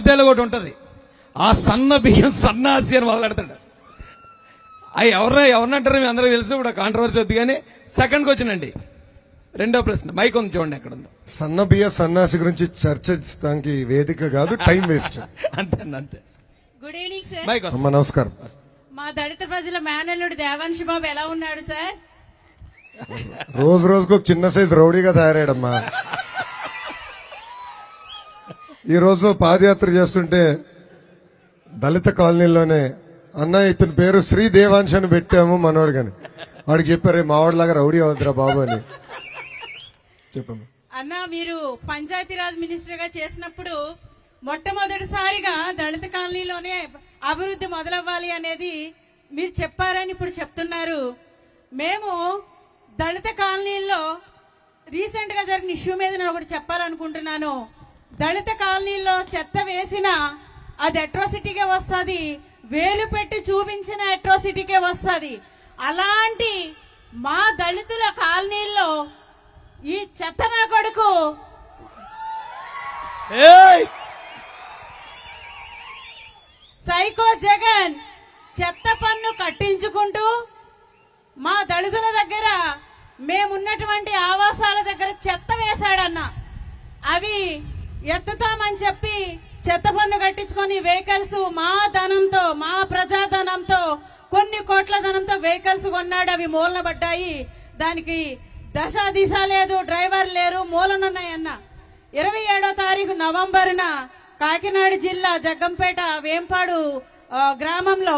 Dialogue ఒకటి ఉంటది, ఆ సన్న బియ్యం సన్నాసి అని మొదలెడతాడు. అవి ఎవరినంటారు మీ అందరికీ తెలుసు, ఇప్పుడు కాంట్రవర్సీ వద్దు. కానీ సెకండ్ క్వశ్చన్ అండి, రెండో ప్రశ్న. మైక్ ఉంది చూడండి ఎక్కడ ఉందో. సన్న బియ్య సన్నాసి గురించి చర్చించడానికి వేదిక కాదు, టైం వేస్ట్. అంతే అంతే. Good evening sir. మైక్ అమ్మా నమస్కారం. మా దళిత ప్రజల మేనల్లుడు దేవాంశ్ బాబు ఎలా ఉన్నాడు సార్? రోజు రోజుకు ఒక చిన్న సైజు రౌడీగా తయారయ్యాడమ్మా. ఈ రోజు పాదయాత్ర చేస్తుంటే దళిత కాలనీలోనే, అన్న ఇతని పేరు శ్రీ దేవాంశ్ అని పెట్టాము మనోడు, కానీ వాడికి చెప్పారు మావాడిలాగా రౌడీ అవుద్దిరా బాబు అని. చెప్పమ్మా. అన్న, మీరు పంచాయతీరాజ్ మినిస్టర్ గా చేసినప్పుడు మొట్టమొదటిసారిగా దళిత కాలనీలోనే అభివృద్ధి మొదలవ్వాలి అనేది మీరు చెప్పారని ఇప్పుడు చెప్తున్నారు. మేము దళిత కాలనీల్లో రీసెంట్ గా జరిగిన ఇష్యూ మీద నేను ఒకటి చెప్పాలనుకుంటున్నాను. దళిత కాలనీల్లో చెత్త వేసిన అది అట్రాసిటీకే వస్తుంది, వేలు పెట్టి చూపించిన అట్రాసిటీకే వస్తుంది. అలాంటి మా దళితుల కాలనీల్లో ఈ చెత్త నా కొడుకు సైకో జగన్ చెత్త పన్ను కట్టించుకుంటూ మా దళితుల దగ్గర మేమున్నటువంటి ఆవాసాల దగ్గర చెత్త వేశాడన్న. అవి ఎత్తుతామని చెప్పి చెత్త పన్ను కట్టించుకొని వెహికల్స్ మా ధనంతో, మా ప్రజాధనంతో, కొన్ని కోట్ల ధనంతో వెహికల్స్ కొన్నాడు. అవి మూలన పడ్డాయి. దానికి దశ దిశ లేదు, డ్రైవర్ లేరు, మూలనున్నాయన్న. 27వ తారీఖు నవంబర్న కాకినాడ జిల్లా జగ్గంపేట వేంపాడు గ్రామంలో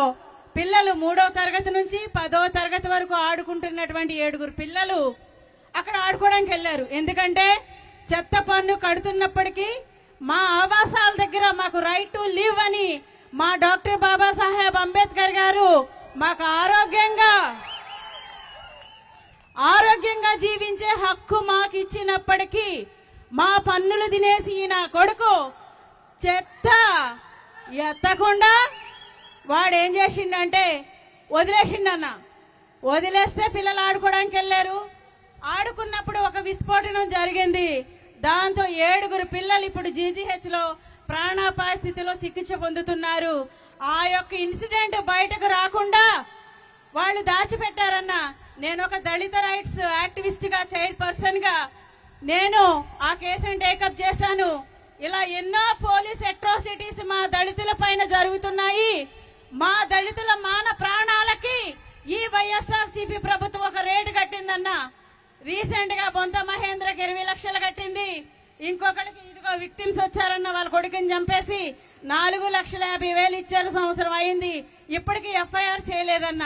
పిల్లలు 3వ తరగతి నుంచి 10వ తరగతి వరకు ఆడుకుంటున్నటువంటి 7 పిల్లలు అక్కడ ఆడుకోవడానికి వెళ్లారు. ఎందుకంటే చెత్త పన్ను కడుతున్నప్పటికీ మా ఆవాసాల దగ్గర మాకు రైట్ టు లివ్ అని మా డాక్టర్ బాబాసాహెబ్ అంబేద్కర్ గారు మాకు ఆరోగ్యంగా జీవించే హక్కు మాకు ఇచ్చినప్పటికీ మా పన్నులు తినేసి నా కొడుకు చెత్త ఎత్తకుండా వాడేం చేసిండంటే వదిలేసిండన్న. వదిలేస్తే పిల్లలు ఆడుకోవడానికి వెళ్లారు. ఆడుకున్నప్పుడు ఒక విస్ఫోటనం జరిగింది. దాంతో 7 పిల్లలు ఇప్పుడు జీజీహెచ్ లో ప్రాణాపాయ స్థితిలో చికిత్స పొందుతున్నారు. ఆ యొక్క ఇన్సిడెంట్ బయటకు రాకుండా వాళ్ళు దాచిపెట్టారన్న. నేను ఒక దళిత రైట్స్ యాక్టివిస్ట్ గా, చైర్పర్సన్ గా నేను ఆ కేసును టేకప్ చేశాను. ఇలా ఎన్నో పోలీస్ అట్రాసిటీస్ మా దళితుల పైన జరుగుతున్నాయి. మా దళితుల మాన ప్రాణాలకి ఈ వైఎస్ఆర్సీపీ ప్రభుత్వం ఒక రేటు కట్టిందన్న. రీసెంట్ గా బొంత మహేంద్రకి 20 లక్షలు కట్టింది. ఇంకొకరికి ఇదిగో విక్టిమ్స్ వచ్చారన్న, వాళ్ళ కొడుకుని చంపేసి 4,50,000 ఇచ్చారు. సంవత్సరం అయింది, ఇప్పటికీ ఎఫ్ఐఆర్ చేయలేదన్న.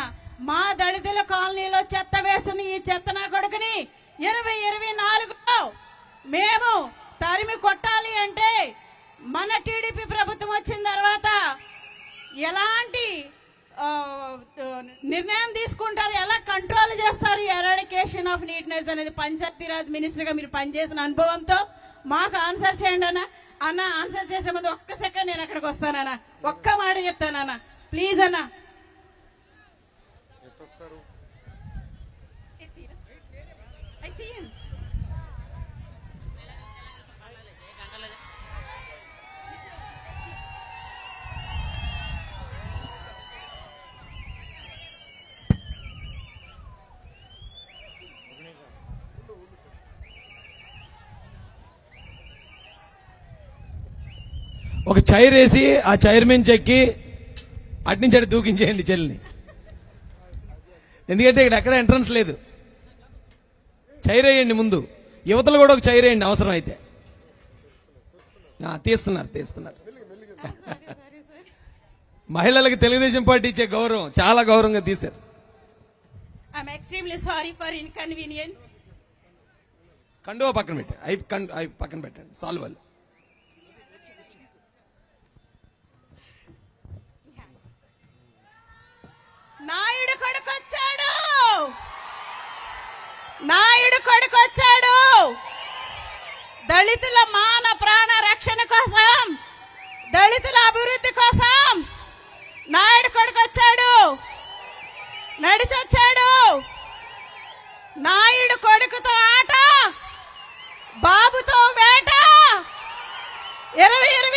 మా దళితుల కాలనీలో చెత్త వేస్తున్న ఈ చెత్త నా కొడుకుని 2024లో మేము తరిమి కొట్టాలి అంటే మన టీడీపీ ప్రభుత్వం వచ్చిన తర్వాత ఎలాంటి నిర్ణయం తీసుకుంటారు, ఎలా కంట్రోల్ చేస్తారు, ఎరాడికేషన్ ఆఫ్ నీట్నెస్ అనేది పంచాయతీరాజ్ మినిస్టర్ గా మీరు పనిచేసిన అనుభవంతో మాకు ఆన్సర్ చేయండి అన్న. అన్న ఆన్సర్ చేసే ముందు ఒక్క సెకండ్ నేను అక్కడికి వస్తానన్నా, ఒక్క మాట చెప్తానన్నా ప్లీజ్ అన్న. ఒక చైర్ వేసి ఆ చైర్ మీద చెక్కి అట్నుంచి అటు దూకించేయండి చెల్లిని. ఎందుకంటే ఇక్కడ ఎక్కడ ఎంట్రన్స్ లేదు. చైర్ వేయండి ముందు, యువతలు కూడా ఒక చైర్ వేయండి అవసరం అయితే. తీస్తున్నారు. మహిళలకు తెలుగుదేశం పార్టీ ఇచ్చే గౌరవం చాలా గౌరవంగా తీశారు. I'm extremely sorry for inconvenience. కండువా పక్కన పెట్టి అవి పక్కన పెట్టండి. సాల్వ్ వాళ్ళు నాయుడు కొడుకొచ్చాడు. దళితుల మాన ప్రాణ రక్షణ కోసం, దళితుల అభివృద్ధి కోసం నాయుడు కొడుకొచ్చాడు, నడిచొచ్చాడు. నాయుడు కొడుకుతో ఆట, బాబుతో వేట. 20